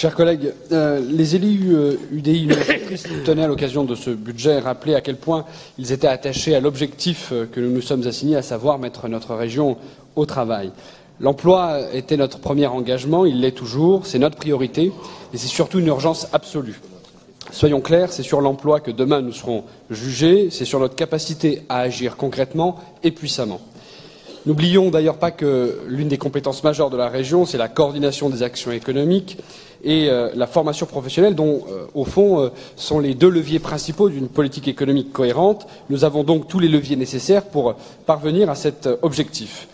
Chers collègues, les élus UDI tenaient à l'occasion de ce budget rappeler à quel point ils étaient attachés à l'objectif que nous nous sommes assignés, à savoir mettre notre région au travail. L'emploi était notre premier engagement, il l'est toujours, c'est notre priorité et c'est surtout une urgence absolue. Soyons clairs, c'est sur l'emploi que demain nous serons jugés, c'est sur notre capacité à agir concrètement et puissamment. N'oublions d'ailleurs pas que l'une des compétences majeures de la région, c'est la coordination des actions économiques et la formation professionnelle dont, au fond, sont les deux leviers principaux d'une politique économique cohérente. Nous avons donc tous les leviers nécessaires pour parvenir à cet objectif.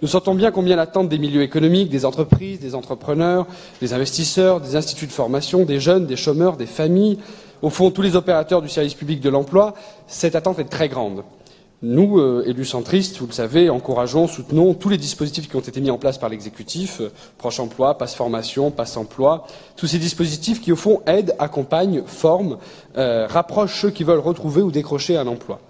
Nous sentons bien combien l'attente des milieux économiques, des entreprises, des entrepreneurs, des investisseurs, des instituts de formation, des jeunes, des chômeurs, des familles, au fond tous les opérateurs du service public de l'emploi, cette attente est très grande. Nous, élus centristes, vous le savez, encourageons, soutenons tous les dispositifs qui ont été mis en place par l'exécutif, Proche Emploi, Passe Formation, Passe Emploi, tous ces dispositifs qui, au fond, aident, accompagnent, forment, rapprochent ceux qui veulent retrouver ou décrocher un emploi.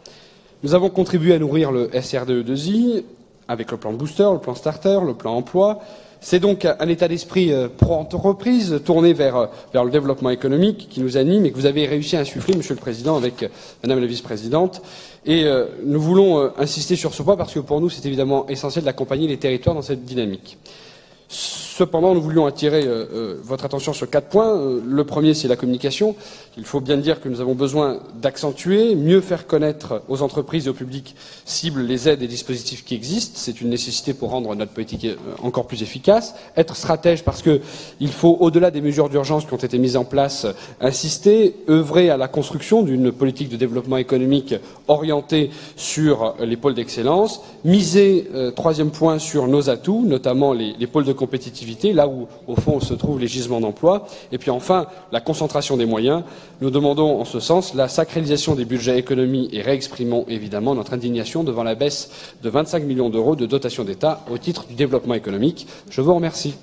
Nous avons contribué à nourrir le SRDE2I avec le plan Booster, le plan Starter, le plan Emploi. C'est donc un état d'esprit pro-entreprise, tourné vers le développement économique qui nous anime et que vous avez réussi à insuffler, Monsieur le Président, avec Madame la Vice-présidente. Et nous voulons insister sur ce point parce que pour nous, c'est évidemment essentiel d'accompagner les territoires dans cette dynamique. Cependant, nous voulions attirer votre attention sur 4 points. Le premier, c'est la communication. Il faut bien dire que nous avons besoin d'accentuer, mieux faire connaître aux entreprises et au public cible les aides et dispositifs qui existent. C'est une nécessité pour rendre notre politique encore plus efficace. Être stratège parce qu'il faut, au-delà des mesures d'urgence qui ont été mises en place, insister, œuvrer à la construction d'une politique de développement économique orientée sur les pôles d'excellence, miser, troisième point, sur nos atouts, notamment les pôles de compétitivité, là où, au fond, se trouvent les gisements d'emploi. Et puis enfin, la concentration des moyens. Nous demandons en ce sens la sacralisation des budgets économie et réexprimons évidemment notre indignation devant la baisse de 25 millions d'euros de dotation d'État au titre du développement économique. Je vous remercie.